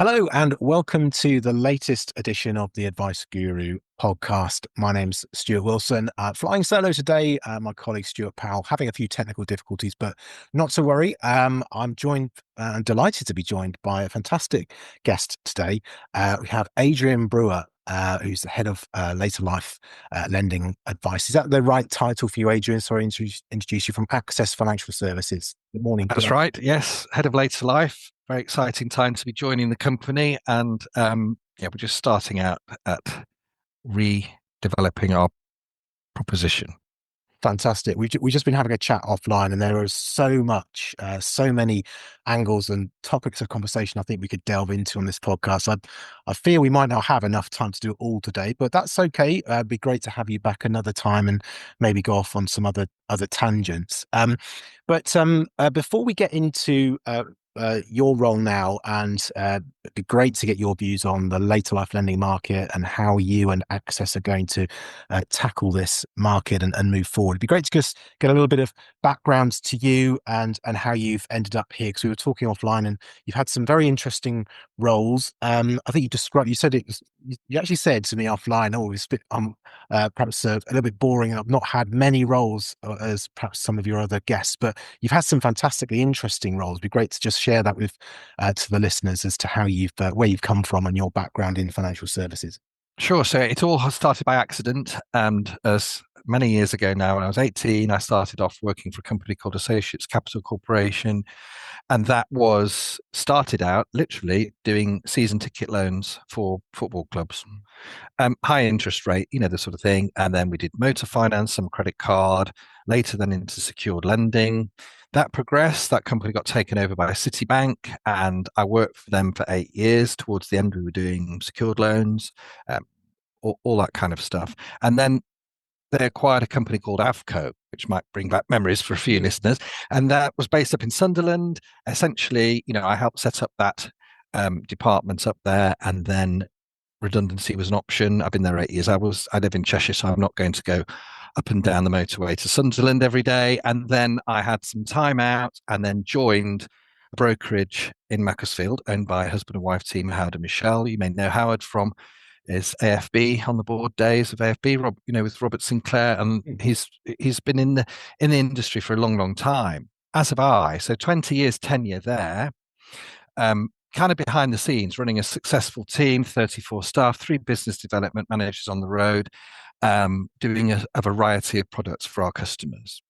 Hello and welcome to the latest edition of the Advice Guru podcast. My name's Stuart Wilson. Flying solo today, my colleague Stuart Powell having a few technical difficulties, but not to worry. I'm joined and delighted to be joined by a fantastic guest today. We have Adrian Brewer, who's the head of later life lending advice. Is that the right title for you, Adrian? Sorry, introduce you from Access Financial Services. Good morning. That's right. Yes, head of later life. Very exciting time to be joining the company, and we're just starting out at redeveloping our proposition. Fantastic. We've just been having a chat offline, and there is so much, so many angles and topics of conversation I think we could delve into on this podcast. I fear we might not have enough time to do it all today, but that's okay. It'd be great to have you back another time and maybe go off on some other tangents. But before we get into your role now, and it'd be great to get your views on the later life lending market and how you and Access are going to tackle this market and move forward. It'd be great to just get a little bit of background to you and how you've ended up here, because we were talking offline and you've had some very interesting roles. I think you said it was, you actually said to me offline, oh, it's a bit, perhaps a little bit boring. I've not had many roles as perhaps some of your other guests, but you've had some fantastically interesting roles. It'd be great to just share that with to the listeners as to how where you've come from and your background in financial services. Sure. So it all started by accident, and as many years ago now, when I was 18, I started off working for a company called Associates Capital Corporation, and that was started out literally doing season ticket loans for football clubs. High interest rate, the sort of thing. And then we did motor finance, some credit card, later then into secured lending. That progressed. That company got taken over by Citibank, and I worked for them for 8 years. Towards the end, we were doing secured loans, all that kind of stuff. And then they acquired a company called Avco, which might bring back memories for a few listeners. And that was based up in Sunderland. Essentially, I helped set up that department up there, and then redundancy was an option. I've been there 8 years. I live in Cheshire, so I'm not going to go up and down the motorway to Sunderland every day. And then I had some time out and then joined a brokerage in Macclesfield owned by a husband and wife team, Howard and Michelle. You may know Howard from his AFB on the board days of AFB, with Robert Sinclair, and he's been in the industry for a long, long time, as have I. So 20 years tenure there. Kind of behind the scenes, running a successful team, 34 staff, 3 business development managers on the road, doing a variety of products for our customers.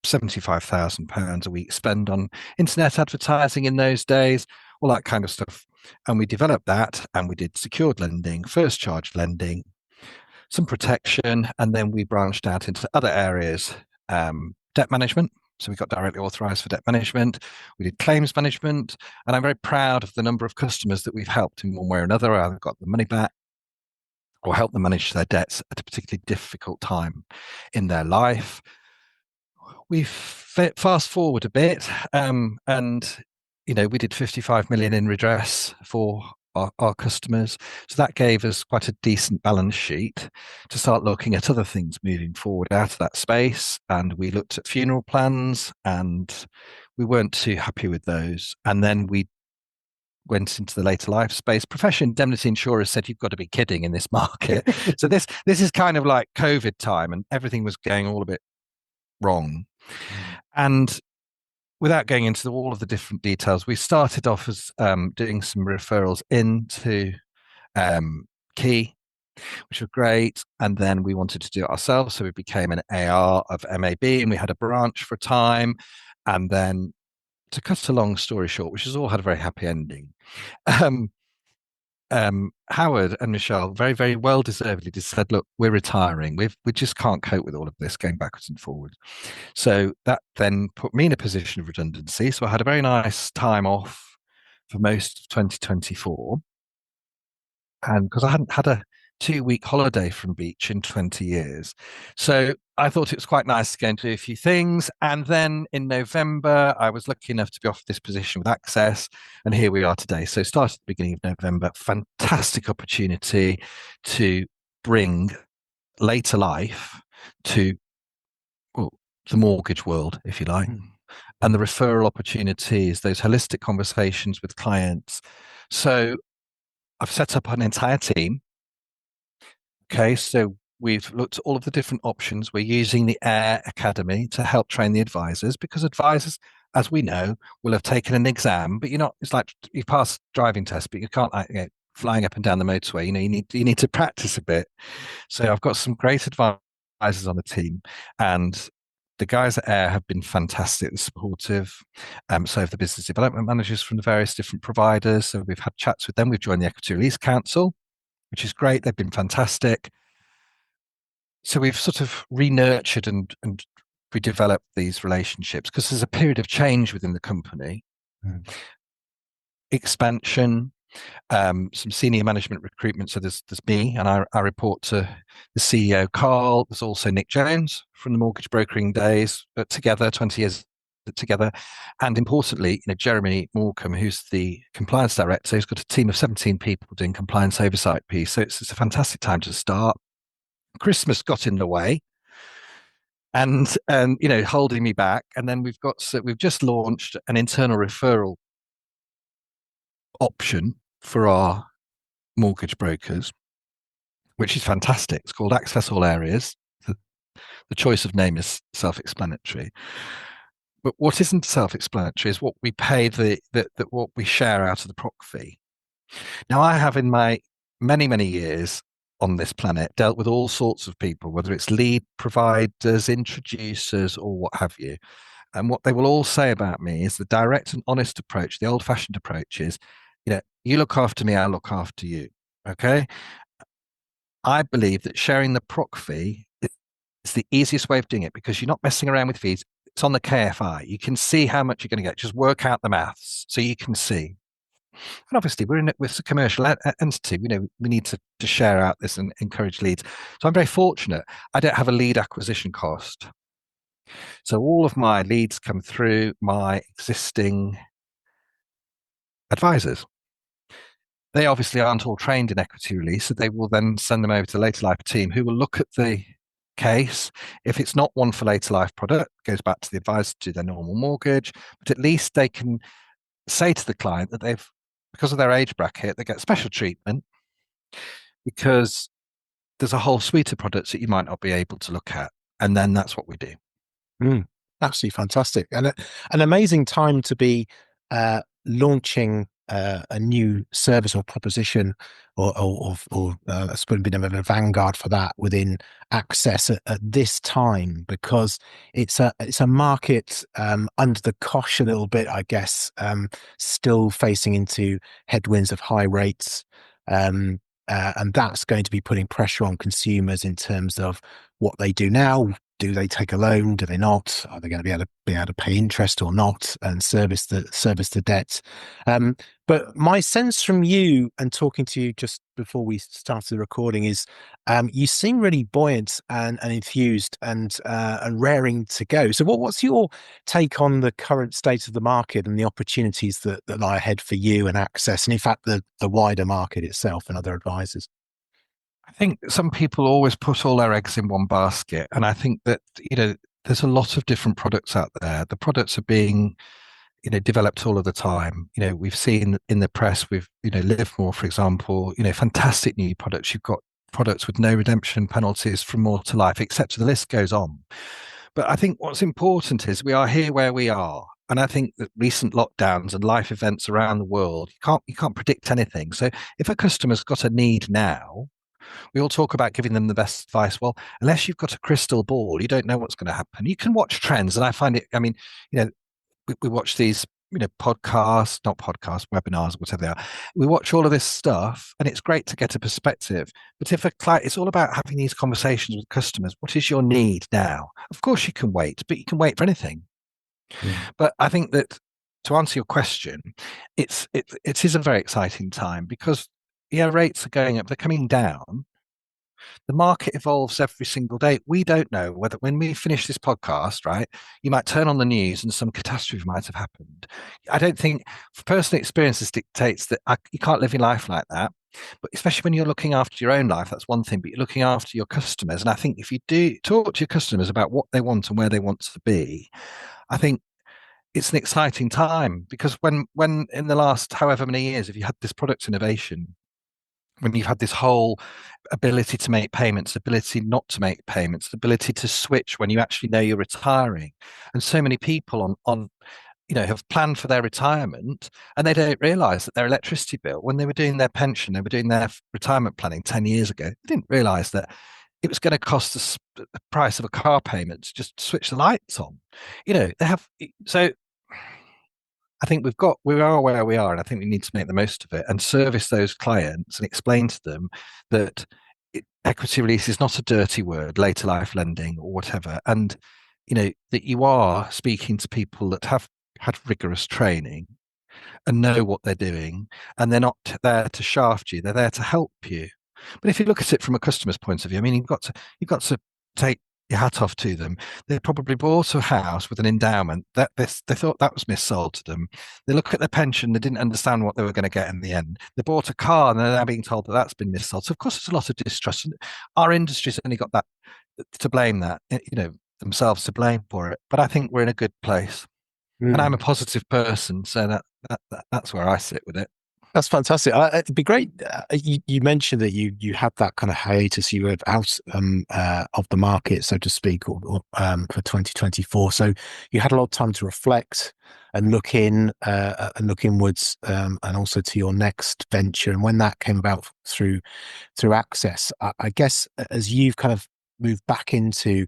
£75,000 a week spend on internet advertising in those days, all that kind of stuff. And we developed that, and we did secured lending, first charge lending, some protection, and then we branched out into other areas, debt management. So we got directly authorized for debt management. We did claims management, and I'm very proud of the number of customers that we've helped in one way or another. Either got the money back or helped them manage their debts at a particularly difficult time in their life. We fast forward a bit, and we did 55 million in redress for our customers. So that gave us quite a decent balance sheet to start looking at other things moving forward out of that space. And we looked at funeral plans, and we weren't too happy with those. And then we went into the later life space. Professional indemnity insurers said, you've got to be kidding in this market. So this is kind of like COVID time, and everything was going all a bit wrong. And without going into all of the different details, we started off as doing some referrals into Key, which were great. And then we wanted to do it ourselves. So we became an AR of MAB, and we had a branch for a time. And then, to cut a long story short, which has all had a very happy ending, Howard and Michelle very, very well deservedly just said, look, we're retiring. We just can't cope with all of this going backwards and forwards. So that then put me in a position of redundancy. So I had a very nice time off for most of 2024. And because I hadn't had a 2-week holiday from beach in 20 years. So I thought it was quite nice to go and do a few things. And then in November, I was lucky enough to be offered this position with Access. And here we are today. So started at the beginning of November, fantastic opportunity to bring later life to, well, the mortgage world, if you like, and the referral opportunities, those holistic conversations with clients. So I've set up an entire team. Okay, so we've looked at all of the different options. We're using the Air Academy to help train the advisors because advisors, as we know, will have taken an exam, but you're not, it's like you pass driving test, but you can't like, flying up and down the motorway. You need to practice a bit. So I've got some great advisors on the team, and the guys at Air have been fantastic, supportive. So have the business development managers from the various different providers. So we've had chats with them. We've joined the Equity Release Council, which is great. They've been fantastic. So we've sort of re-nurtured and redeveloped these relationships because there's a period of change within the company, Mm. expansion, some senior management recruitment. So there's me, and I report to the CEO, Carl. There's also Nick Jones from the mortgage brokering days, together, 20 years together. And importantly, Jeremy Morecambe, who's the compliance director, who's got a team of 17 people doing compliance oversight piece. So it's a fantastic time to start. Christmas got in the way and holding me back. And then we've just launched an internal referral option for our mortgage brokers, which is fantastic. It's called Access All Areas. The choice of name is self-explanatory. But what isn't self-explanatory is what we pay what we share out of the proc fee. Now, I have in my many, many years on this planet dealt with all sorts of people, whether it's lead providers, introducers, or what have you. And what they will all say about me is the direct and honest approach, the old-fashioned approach is, you look after me, I look after you. Okay. I believe that sharing the proc fee is the easiest way of doing it because you're not messing around with fees. It's on the KFI. You can see how much you're going to get. Just work out the maths so you can see. And obviously, with a commercial entity. We need to share out this and encourage leads. So I'm very fortunate. I don't have a lead acquisition cost. So all of my leads come through my existing advisors. They obviously aren't all trained in equity release, so they will then send them over to the later life team who will look at the case. If it's not one for later life product, it goes back to the advisor to do their normal mortgage, but at least they can say to the client that because of their age bracket, they get special treatment because there's a whole suite of products that you might not be able to look at. And then that's what we do. Mm, absolutely fantastic, and an amazing time to be launching a new service or proposition, I suppose being a vanguard for that within access at this time, because it's a market under the cosh a little bit, I guess, still facing into headwinds of high rates. And that's going to be putting pressure on consumers in terms of what they do now. Do they take a loan? Do they not? Are they going to be able to pay interest or not and service the debt? But my sense from you and talking to you just before we started the recording is you seem really buoyant and enthused and raring to go. So what's your take on the current state of the market and the opportunities that lie ahead for you and Access, and in fact the wider market itself and other advisors? I think some people always put all their eggs in one basket. And I think that, there's a lot of different products out there. The products are being, developed all of the time. We've seen in the press with, Live More, for example, fantastic new products. You've got products with no redemption penalties from More to Life, etc. The list goes on. But I think what's important is we are here where we are. And I think that recent lockdowns and life events around the world, you can't predict anything. So if a customer's got a need now, we all talk about giving them the best advice. Well, unless you've got a crystal ball, you don't know what's going to happen. You can watch trends, and I find it. I mean, we watch these, podcasts, not podcasts, webinars, whatever they are. We watch all of this stuff, and it's great to get a perspective. But if a client, it's all about having these conversations with customers. What is your need now? Of course, you can wait, but you can wait for anything. Mm. But I think that to answer your question, it is a very exciting time because rates are going up, they're coming down. The market evolves every single day. We don't know whether when we finish this podcast, right, you might turn on the news and some catastrophe might have happened. I don't think personal experiences dictates that you can't live your life like that. But especially when you're looking after your own life, that's one thing, but you're looking after your customers. And I think if you do talk to your customers about what they want and where they want to be, I think it's an exciting time because when in the last however many years have you had this product innovation when you've had this whole ability to make payments, ability not to make payments, ability to switch when you actually know you're retiring. And so many people on have planned for their retirement and they don't realize that their electricity bill, when they were doing their pension, they were doing their retirement planning 10 years ago, they didn't realize that it was going to cost the price of a car payment to just switch the lights on. They have, so I think we are where we are, and I think we need to make the most of it and service those clients and explain to them that equity release is not a dirty word, later life lending or whatever, and that you are speaking to people that have had rigorous training and know what they're doing, and they're not there to shaft you; they're there to help you. But if you look at it from a customer's point of view, I mean, you've got to take your hat off to them. They probably bought a house with an endowment that they thought that was missold to them. They look at their pension, they didn't understand what they were going to get in the end. They bought a car and they're now being told that that's been missold. So of course, there's a lot of distrust. And our industry's only got that to blame, that themselves to blame for it. But I think we're in a good place, and I'm a positive person, so that's where I sit with it. That's fantastic. It'd be great. You mentioned that you had that kind of hiatus. You were out of the market, so to speak, for 2024. So you had a lot of time to reflect and look inwards, and also to your next venture. And when that came about through Access, I guess as you've kind of moved back into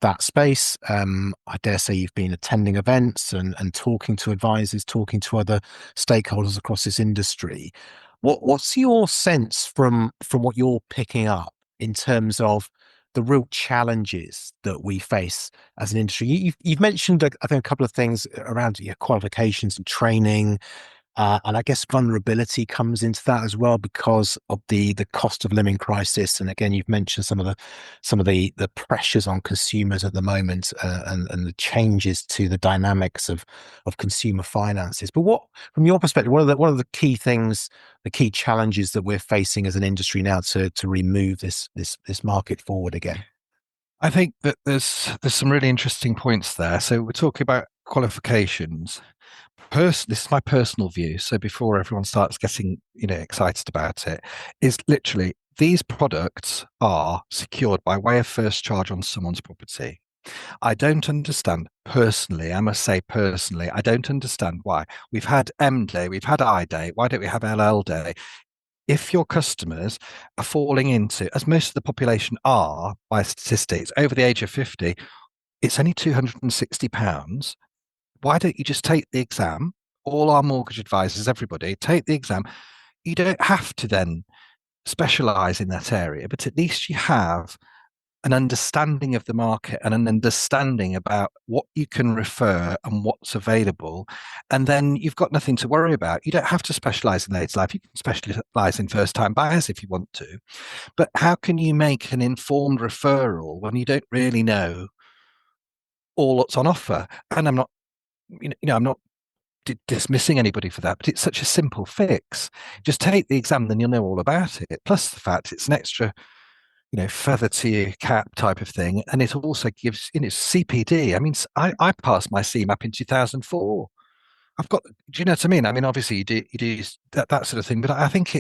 that space, I dare say you've been attending events and talking to advisors, talking to other stakeholders across this industry. What's your sense from what you're picking up in terms of the real challenges that we face as an industry? You've mentioned, I think, a couple of things around your qualifications and training. And I guess vulnerability comes into that as well because of the cost of living crisis. And again, you've mentioned some of the pressures on consumers at the moment, and the changes to the dynamics of consumer finances. But from your perspective, what are the key things, the key challenges that we're facing as an industry now to remove this market forward again? I think that there's some really interesting points there. So we're talking about qualifications. This is my personal view. So before everyone starts getting excited about it, is literally these products are secured by way of first charge on someone's property. I don't understand personally. I must say personally, I don't understand why we've had M Day, we've had I Day. Why don't we have LL Day? If your customers are falling into, as most of the population are by statistics, over the age of 50, it's only £260. Why don't you just take the exam? All our mortgage advisors, everybody, take the exam. You don't have to then specialize in that area, but at least you have an understanding of the market and an understanding about what you can refer and what's available. And then you've got nothing to worry about. You don't have to specialize in later life. You can specialize in first time buyers if you want to. But how can you make an informed referral when you don't really know all that's on offer? And I'm not dismissing anybody for that, but it's such a simple fix. Just take the exam, then you'll know all about it. Plus the fact it's an extra, feather to your cap type of thing, and it also gives in its CPD. I mean, I passed my CMAP in 2004. I've got, do you know what I mean? I mean, obviously you do that sort of thing, but I think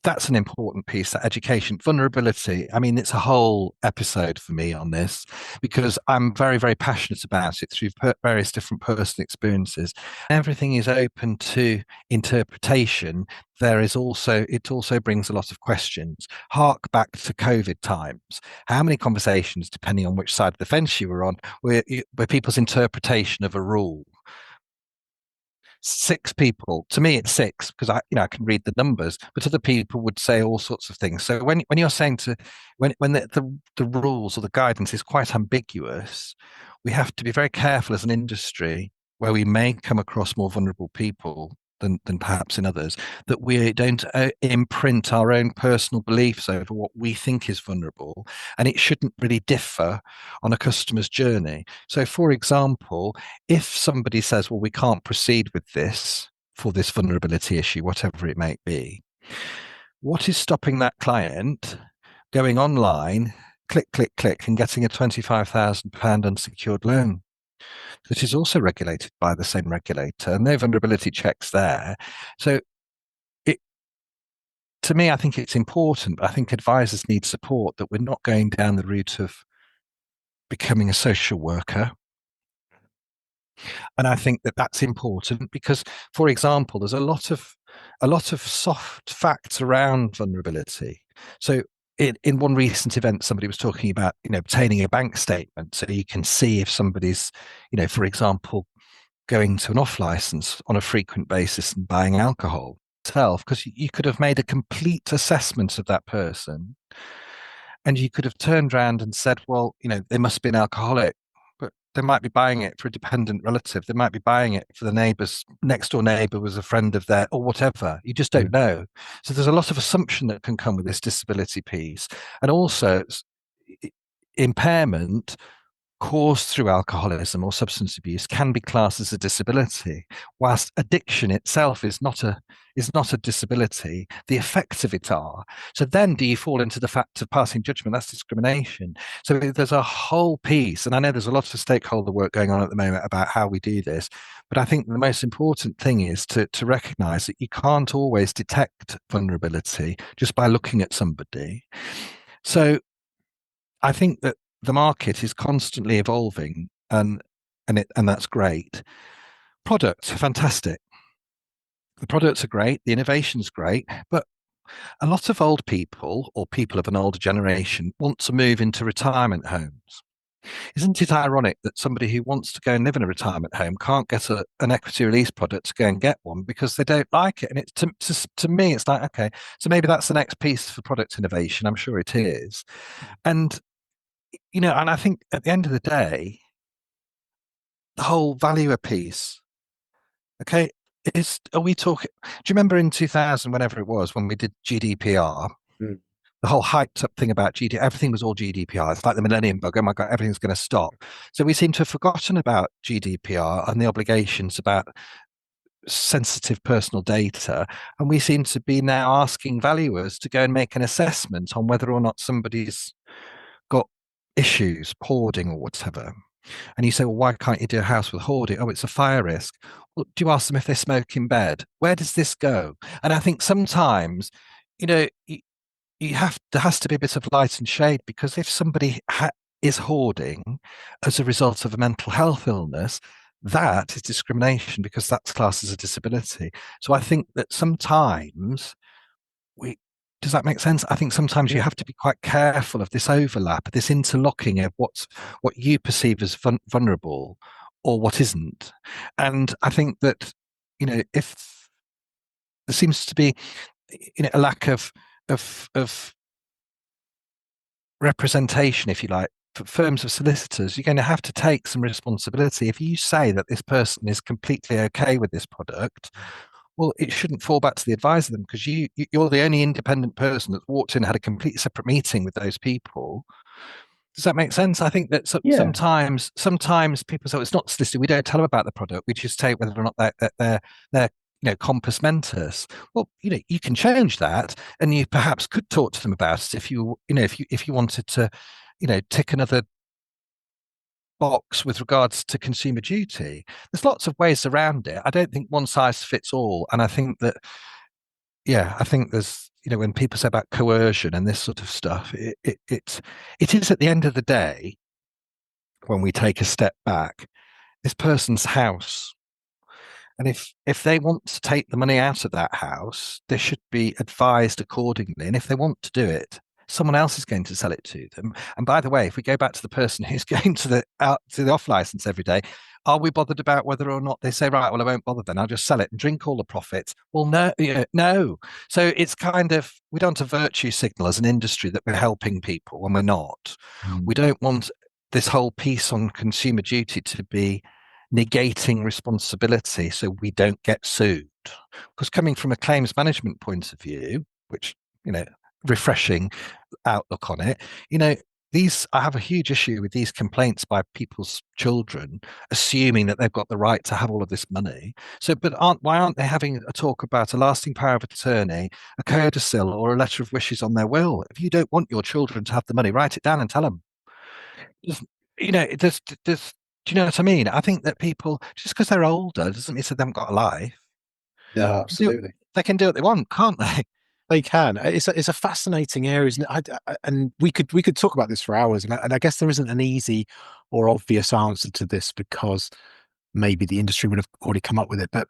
that's an important piece, that education. Vulnerability, I mean, it's a whole episode for me on this because I'm very, very passionate about it through various different personal experiences. Everything is open to interpretation. It also brings a lot of questions. Hark back to COVID times. How many conversations, depending on which side of the fence you were on, were people's interpretation of a rule? Six people. To me, it's six because I can read the numbers, but other people would say all sorts of things. So when you're saying when the rules or the guidance is quite ambiguous, we have to be very careful as an industry where we may come across more vulnerable people than perhaps in others, that we don't imprint our own personal beliefs over what we think is vulnerable, and it shouldn't really differ on a customer's journey. So, for example, if somebody says, well, we can't proceed with this for this vulnerability issue, whatever it may be, what is stopping that client going online, click, click, click, and getting a £25,000 unsecured loan that is also regulated by the same regulator, and no vulnerability checks there? So it to me, I think it's important, but I think advisors need support, that we're not going down the route of becoming a social worker. And I think that that's important because, for example, there's a lot of soft facts around vulnerability. So in one recent event, somebody was talking about, obtaining a bank statement so you can see if somebody's, for example, going to an off license on a frequent basis and buying alcohol itself, because you could have made a complete assessment of that person, and you could have turned around and said, well, they must be an alcoholic, but they might be buying it for a dependent relative. They might be buying it for the neighbour's next door neighbour was a friend of their, or whatever. You just don't Mm. know. So there's a lot of assumption that can come with this disability piece. And also impairment caused through alcoholism or substance abuse can be classed as a disability, whilst addiction itself is not a disability. The effects of it are. So then, do you fall into the fact of passing judgment? That's discrimination. So there's a whole piece, and I know there's a lot of stakeholder work going on at the moment about how we do this. But I think the most important thing is to recognise that you can't always detect vulnerability just by looking at somebody. So I think that the market is constantly evolving, and that's great. Products are fantastic. The products are great, the innovation's great, but a lot of old people or people of an older generation want to move into retirement homes. Isn't it ironic that somebody who wants to go and live in a retirement home can't get an equity release product to go and get one because they don't like it? And it's to me, it's like, okay, so maybe that's the next piece for product innovation. I'm sure it is. And and I think at the end of the day, the whole valuer piece, okay, are we talking? Do you remember in 2000, whenever it was, when we did GDPR, Mm. the whole hyped up thing about GDPR, everything was all GDPR. It's like the millennium bug. Oh my God, everything's going to stop. So we seem to have forgotten about GDPR and the obligations about sensitive personal data. And we seem to be now asking valuers to go and make an assessment on whether or not somebody's got issues, hoarding or whatever. And you say, well, why can't you do a house with hoarding? Oh, it's a fire risk. Well, do you ask them if they smoke in bed? Where does this go? And I think sometimes, there has to be a bit of light and shade, because if somebody is hoarding as a result of a mental health illness, that is discrimination because that's classed as a disability. So I think that sometimes we does that make sense? I think sometimes you Yeah. have to be quite careful of this overlap, this interlocking of what you perceive as vulnerable or what isn't. And I think that, if there seems to be, a lack of representation, if you like, for firms of solicitors, you're going to have to take some responsibility. If you say that this person is completely okay with this product, well, it shouldn't fall back to the advisor then, because you're the only independent person that's walked in, had a completely separate meeting with those people. Does that make sense? I think that Yeah. sometimes people say, well, it's not solicited. We don't tell them about the product. We just take whether or not they're compos mentis. Well, you can change that, and you perhaps could talk to them about it if you wanted to, tick another box with regards to consumer duty. There's lots of ways around it. I don't think one size fits all, and I think that, yeah, I think there's, when people say about coercion and this sort of stuff, it is at the end of the day, when we take a step back, this person's house. And if they want to take the money out of that house, they should be advised accordingly. And if they want to do it, someone else is going to sell it to them. And by the way, if we go back to the person who's going to the off license every day, are we bothered about whether or not they say, right, well, I won't bother then, I'll just sell it and drink all the profits? Well, no, no. So it's kind of, we don't want to virtue signal as an industry that we're helping people when we're not. Mm. We don't want this whole piece on consumer duty to be negating responsibility so we don't get sued. Because coming from a claims management point of view, which, refreshing outlook on it, I have a huge issue with these complaints by people's children, assuming that they've got the right to have all of this money. So, but why aren't they having a talk about a lasting power of attorney, a codicil, or a letter of wishes on their will? If you don't want your children to have the money, write it down and tell them. Just, there's, do you know what I mean? I think that people, just because they're older, doesn't mean that they haven't got a life. Yeah, Do, absolutely. they can do what they want, can't they? They can. It's a fascinating area, isn't it? And we could talk about this for hours, and I guess there isn't an easy or obvious answer to this because maybe the industry would have already come up with it. But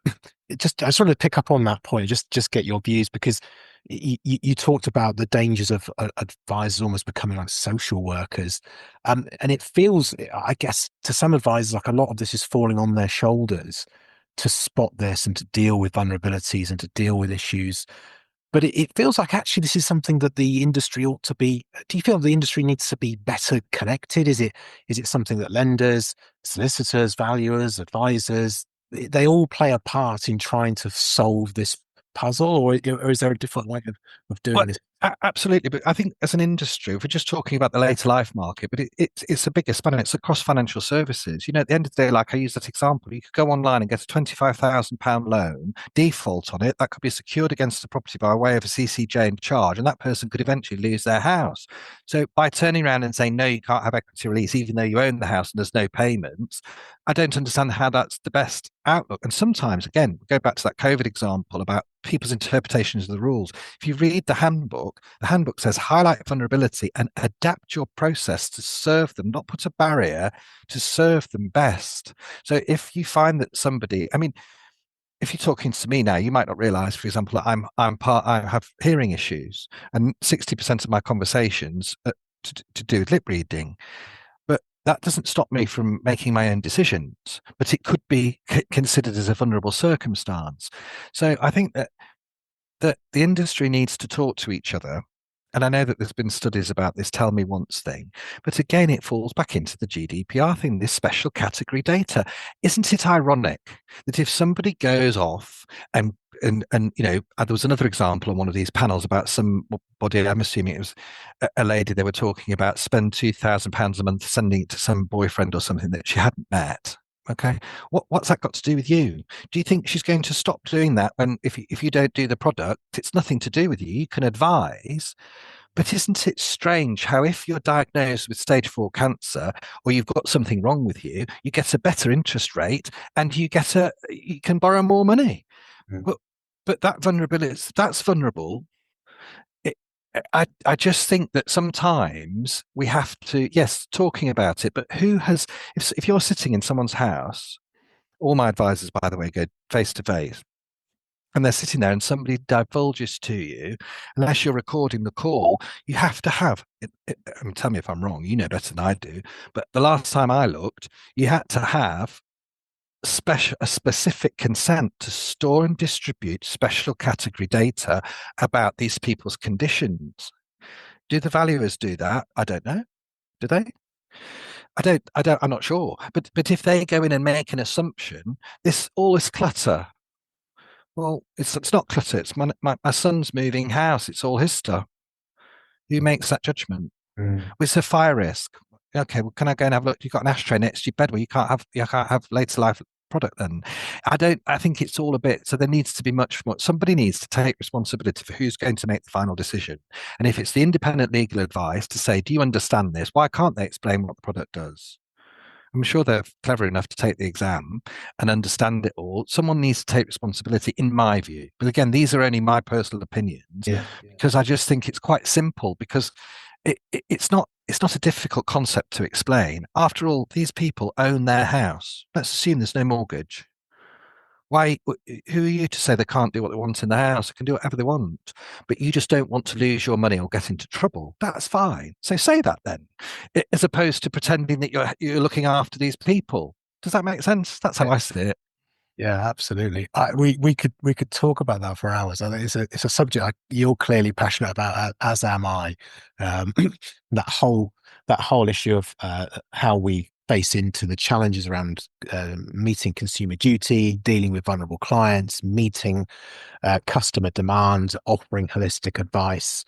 I just wanted to pick up on that point, just get your views because you talked about the dangers of advisors almost becoming like social workers, and it feels, I guess, to some advisors like a lot of this is falling on their shoulders to spot this and to deal with vulnerabilities and to deal with issues. But it feels like actually this is something that the industry ought to be. Do you feel the industry needs to be better connected? Is it something that lenders, solicitors, valuers, advisors, they all play a part in trying to solve this puzzle, or is there a different way of Well, doing this? absolutely. But I think as an industry, if we're just talking about the later life market, but it's a bigger span. It's across financial services. You know, at the end of the day, like I use that example, you could go online and get a £25,000 loan, default on it. That could be secured against the property by way of a CCJ and charge, and that person could eventually lose their house. So by turning around and saying, no, you can't have equity release, even though you own the house and there's no payments, I don't understand how that's the best outlook. And sometimes, again, go back to that COVID example about people's interpretations of the rules. If you read the handbook says highlight vulnerability and adapt your process to serve them, not put a barrier to serve them best. So if you find that somebody, I mean, if you're talking to me now, you might not realize, for example, that I have hearing issues, and 60% of my conversations are to do with lip reading. But that doesn't stop me from making my own decisions, but it could be considered as a vulnerable circumstance. So I think that the industry needs to talk to each other. And I know that there's been studies about this tell me once thing, but again, it falls back into the GDPR thing, this special category data. Isn't it ironic that if somebody goes off and there was another example on one of these panels about somebody, I'm assuming it was a lady they were talking about, spend £2,000 a month sending it to some boyfriend or something that she hadn't met. Okay, what's that got to do with you? Do you think she's going to stop doing that when if you don't do the product, it's nothing to do with you? You can advise, but isn't it strange how if you're diagnosed with stage 4 cancer or you've got something wrong with you, you get a better interest rate and you can borrow more money. Mm. But that vulnerability, that's vulnerable. It, I just think that sometimes we have to, yes, talking about it, but if you're sitting in someone's house, all my advisors, by the way, go face to face, and they're sitting there and somebody divulges to you, unless you're recording the call, you have to have, I mean, tell me if I'm wrong, you know better than I do, but the last time I looked, you had to have a specific consent to store and distribute special category data about these people's conditions. Do the valuers do that? I don't know. Do they? I'm not sure. But if they go in and make an assumption, all this clutter, well, it's not clutter. It's my son's moving house. It's all his stuff. Who makes that judgment? Mm. It's a fire risk. Okay, well, can I go and have a look? You've got an ashtray next to your bed where you can't have later life product then. I think it's all a bit, so there needs to be much more. Somebody needs to take responsibility for who's going to make the final decision. And if it's the independent legal advice to say, do you understand this? Why can't they explain what the product does? I'm sure they're clever enough to take the exam and understand it all. Someone needs to take responsibility, in my view. But again, these are only my personal opinions Yeah. because I just think it's quite simple because it's not a difficult concept to explain. After all, these people own their house. Let's assume there's no mortgage. Why? Who are you to say they can't do what they want in the house? They can do whatever they want, but you just don't want to lose your money or get into trouble. That's fine. So say that then, as opposed to pretending that you're looking after these people. Does that make sense? That's how I see it. Yeah, absolutely. We could talk about that for hours. I think it's a subject you're clearly passionate about, as am I. Um, that whole issue of how we face into the challenges around meeting consumer duty, dealing with vulnerable clients, meeting customer demands, offering holistic advice,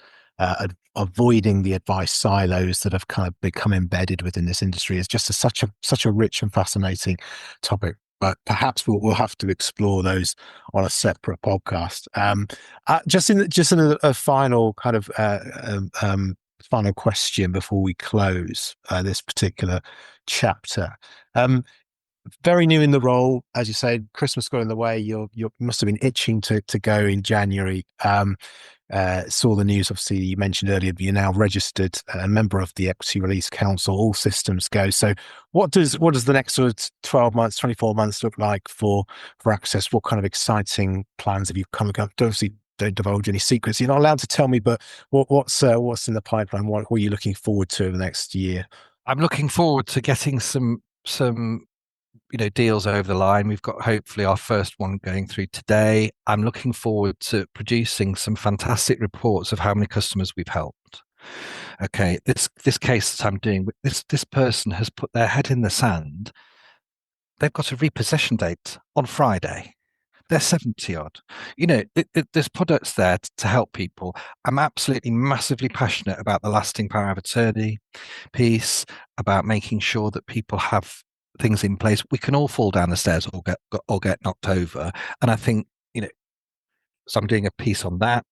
avoiding the advice silos that have kind of become embedded within this industry is just such a rich and fascinating topic. But perhaps we'll have to explore those on a separate podcast. Just in a final kind of final question before we close this particular chapter. Um, very new in the role, as you say. Christmas got in the way. You must have been itching to go in January. Saw the news. Obviously, you mentioned earlier, but you're now registered a member of the Equity Release Council. All systems go. So, what does the next sort of 12 months, 24 months look like for Access? What kind of exciting plans have you come up? Obviously, don't divulge any secrets. You're not allowed to tell me, but what's in the pipeline? What are you looking forward to over the next year? I'm looking forward to getting some deals over the line. We've got hopefully our first one going through today. I'm looking forward to producing some fantastic reports of how many customers we've helped. Okay, this case that I'm doing, this person has put their head in the sand. They've got a repossession date on Friday. They're 70 odd. There's products there to help people. I'm absolutely massively passionate about the lasting power of attorney piece, about making sure that people have things in place. We can all fall down the stairs or get knocked over. And I think, so I'm doing a piece on that.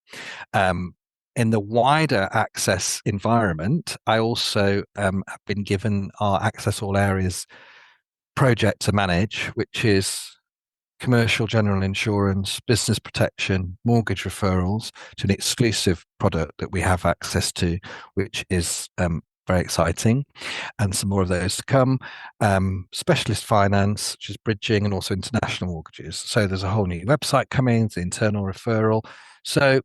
In the wider access environment, I also have been given our Access All Areas project to manage, which is commercial general insurance, business protection, mortgage referrals, to an exclusive product that we have access to, which is very exciting, and some more of those to come. Specialist finance, which is bridging, and also international mortgages. So there's a whole new website coming, the internal referral. So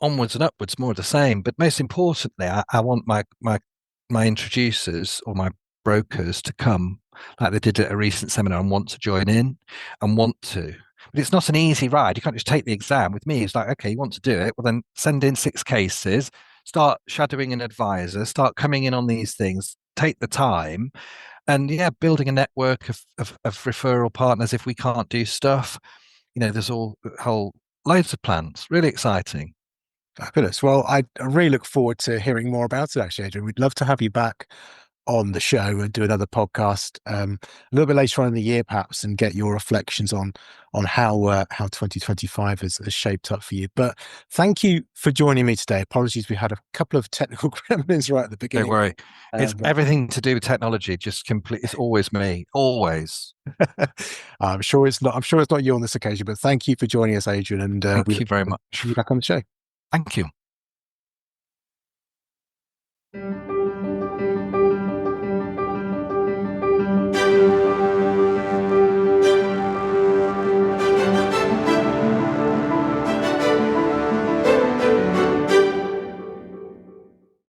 onwards and upwards, more of the same. But most importantly, I want my introducers or my brokers to come, like they did at a recent seminar, and want to join in and want to. But it's not an easy ride. You can't just take the exam. With me, it's like, okay, you want to do it? Well, then send in 6 cases, start shadowing an advisor, start coming in on these things, take the time, and yeah, building a network of referral partners if we can't do stuff. There's all whole loads of plans. Really exciting. Fabulous. Well, I really look forward to hearing more about it, actually, Adrian. We'd love to have you back on the show and do another podcast a little bit later on in the year, perhaps, and get your reflections on how 2025 has shaped up for you. But thank you for joining me today. Apologies, we had a couple of technical gremlins right at the Don't beginning. worry. It's But everything to do with technology. Just complete. It's always me. Always. I'm sure it's not. I'm sure it's not you on this occasion. But thank you for joining us, Adrian, and we Thank you look very forward to much. having you back on the show. Thank you.